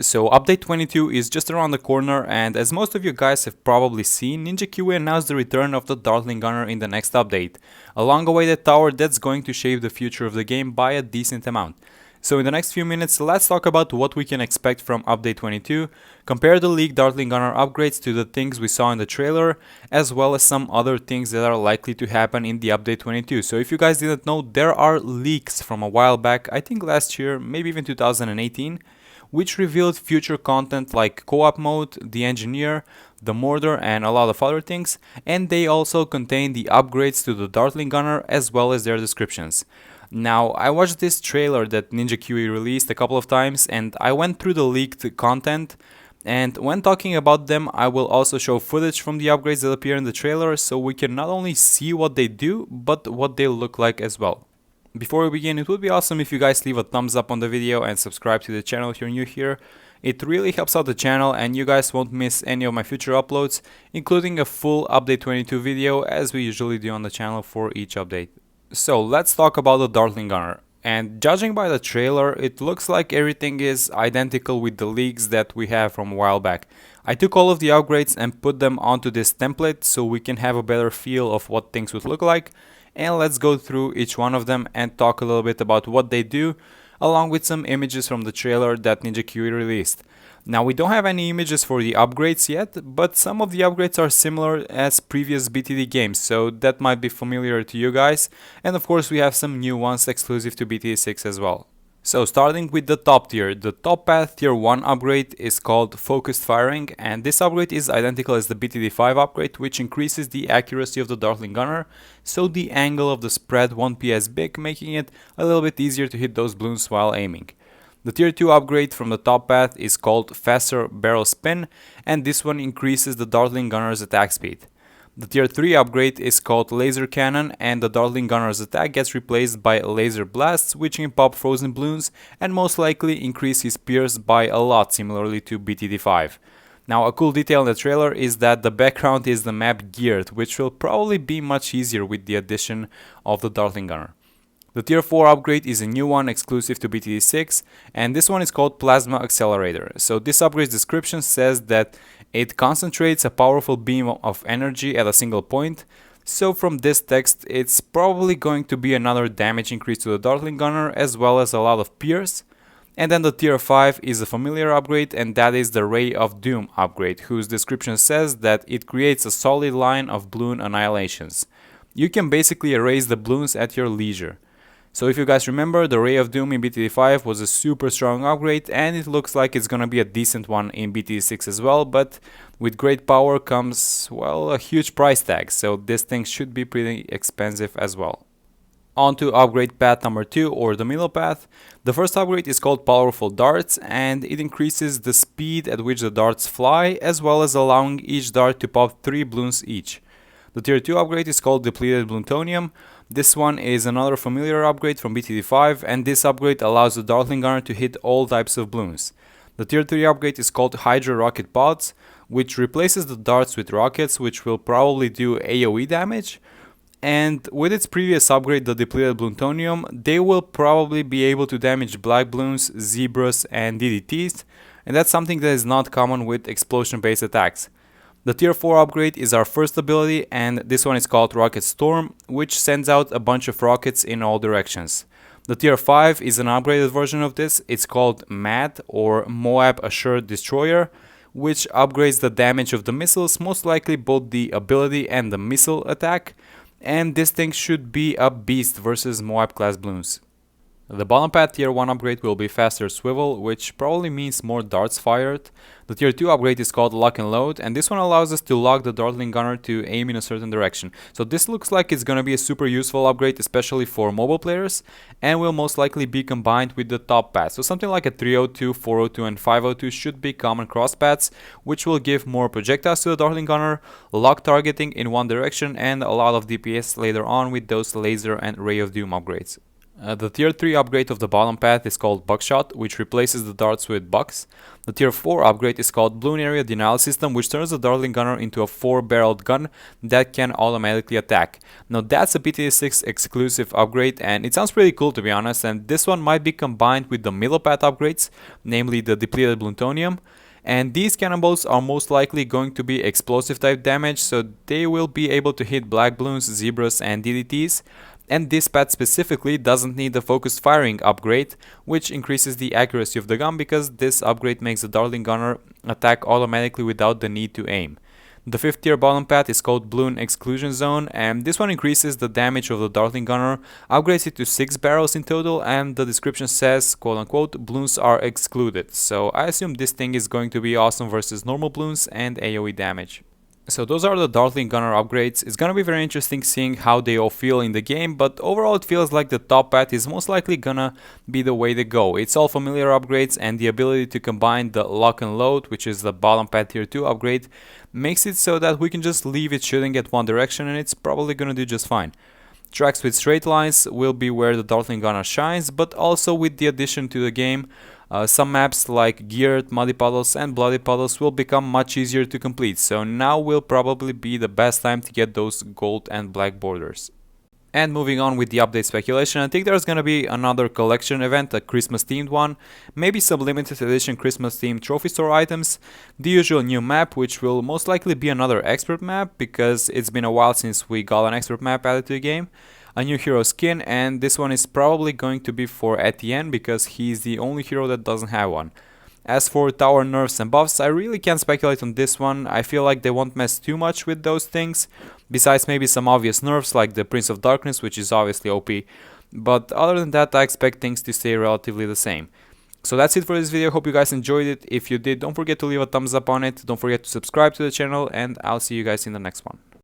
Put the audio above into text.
So update 22 is just around the corner, and as most of you guys have probably seen, Ninja Kiwi announced the return of the Dartling Gunner in the next update, a long-awaited tower that's going to shape the future of the game by a decent amount. So in the next few minutes, let's talk about what we can expect from update 22, compare the leaked Dartling Gunner upgrades to the things we saw in the trailer, as well as some other things that are likely to happen in the update 22. So if you guys didn't know, there are leaks from a while back, I think last year, maybe even 2018, which revealed future content like co-op mode, the engineer, the mortar, and a lot of other things, and they also contain the upgrades to the Dartling Gunner as well as their descriptions. Now, I watched this trailer that Ninja Kiwi released a couple of times, and I went through the leaked content, and when talking about them, I will also show footage from the upgrades that appear in the trailer, so we can not only see what they do, but what they look like as well. Before we begin, it would be awesome if you guys leave a thumbs up on the video and subscribe to the channel if you're new here. It really helps out the channel and you guys won't miss any of my future uploads, including a full update 22 video as we usually do on the channel for each update. So let's talk about the Dartling Gunner. And judging by the trailer, it looks like everything is identical with the leaks that we have from a while back. I took all of the upgrades and put them onto this template so we can have a better feel of what things would look like. And let's go through each one of them and talk a little bit about what they do, along with some images from the trailer that Ninja Kiwi released. Now, we don't have any images for the upgrades yet, but some of the upgrades are similar as previous BTD games, so that might be familiar to you guys. And of course we have some new ones exclusive to BTD 6 as well. So starting with the top tier, the top path tier 1 upgrade is called Focused Firing, and this upgrade is identical as the BTD 5 upgrade, which increases the accuracy of the Dartling Gunner, so the angle of the spread won't be as big, making it a little bit easier to hit those balloons while aiming. The tier 2 upgrade from the top path is called Faster Barrel Spin, and this one increases the Dartling Gunner's attack speed. The tier 3 upgrade is called Laser Cannon, and the Dartling Gunner's attack gets replaced by Laser Blasts, which can pop frozen balloons and most likely increase his pierce by a lot, similarly to BTD5. Now, a cool detail in the trailer is that the background is the map geared, which will probably be much easier with the addition of the Dartling Gunner. The tier 4 upgrade is a new one exclusive to BTD 6, and this one is called Plasma Accelerator. So this upgrade's description says that it concentrates a powerful beam of energy at a single point. So from this text, it's probably going to be another damage increase to the Dartling Gunner as well as a lot of pierce. And then the tier 5 is a familiar upgrade, and that is the Ray of Doom upgrade, whose description says that it creates a solid line of balloon annihilations. You can basically erase the balloons at your leisure. So if you guys remember, the Ray of Doom in BTD5 was a super strong upgrade, and it looks like it's gonna be a decent one in BTD6 as well, but with great power comes, well, a huge price tag, so this thing should be pretty expensive as well. On to upgrade path number 2, or the middle path. The first upgrade is called Powerful Darts, and it increases the speed at which the darts fly, as well as allowing each dart to pop 3 balloons each. The tier 2 upgrade is called Depleted Plutonium. This one is another familiar upgrade from BTD5, and this upgrade allows the Dartling Gunner to hit all types of balloons. The tier 3 upgrade is called Hydra Rocket Pods, which replaces the darts with rockets, which will probably do AoE damage. And with its previous upgrade, the Depleted Plutonium, they will probably be able to damage black balloons, zebras, and DDTs, and that's something that is not common with explosion-based attacks. The tier 4 upgrade is our first ability, and this one is called Rocket Storm, which sends out a bunch of rockets in all directions. The tier 5 is an upgraded version of this. It's called MAD, or Moab Assured Destroyer, which upgrades the damage of the missiles, most likely both the ability and the missile attack, and this thing should be a beast versus Moab class balloons. The bottom path tier 1 upgrade will be Faster Swivel, which probably means more darts fired. The tier 2 upgrade is called Lock and Load, and this one allows us to lock the Dartling Gunner to aim in a certain direction. So this looks like it's gonna be a super useful upgrade, especially for mobile players, and will most likely be combined with the top path. So something like a 302, 402, and 502 should be common cross paths, which will give more projectiles to the Dartling Gunner, lock targeting in one direction, and a lot of DPS later on with those Laser and Ray of Doom upgrades. The tier 3 upgrade of the bottom path is called Buckshot, which replaces the darts with bucks. The tier 4 upgrade is called Bloon Area Denial System, which turns the Dartling gunner into a 4-barreled gun that can automatically attack. Now that's a BTA6 exclusive upgrade, and it sounds pretty cool to be honest, and this one might be combined with the middle path upgrades, namely the depleted plutonium. And these cannonballs are most likely going to be explosive type damage, so they will be able to hit black balloons, zebras and DDTs. And this pad specifically doesn't need the focused firing upgrade, which increases the accuracy of the gun because this upgrade makes the Dartling gunner attack automatically without the need to aim. The 5th tier bottom pad is called Bloon Exclusion Zone, and this one increases the damage of the Dartling gunner, upgrades it to 6 barrels in total, and the description says, quote unquote, balloons are excluded. So I assume this thing is going to be awesome versus normal balloons and AoE damage. So those are the Dartling gunner upgrades. It's gonna be very interesting seeing how they all feel in the game, but overall it feels like the top path is most likely gonna be the way to go. It's all familiar upgrades, and the ability to combine the lock and load, which is the bottom path tier 2 upgrade, makes it so that we can just leave it shooting at one direction and it's probably gonna do just fine. Tracks with straight lines will be where the Dartling gunner shines, but also with the addition to the game, some maps like Geared, Muddy Puddles and Bloody Puddles will become much easier to complete, so now will probably be the best time to get those gold and black borders. And moving on with the update speculation, I think there's gonna be another collection event, a Christmas themed one, maybe some limited edition Christmas themed trophy store items, the usual new map, which will most likely be another expert map because it's been a while since we got an expert map added to the game, a new hero skin, and this one is probably going to be for Etienne because he's the only hero that doesn't have one. As for tower nerfs and buffs, I really can't speculate on this one. I feel like they won't mess too much with those things, besides maybe some obvious nerfs like the Prince of Darkness, which is obviously OP, but other than that I expect things to stay relatively the same. So that's it for this video. Hope you guys enjoyed it. If you did, don't forget to leave a thumbs up on it, don't forget to subscribe to the channel, and I'll see you guys in the next one.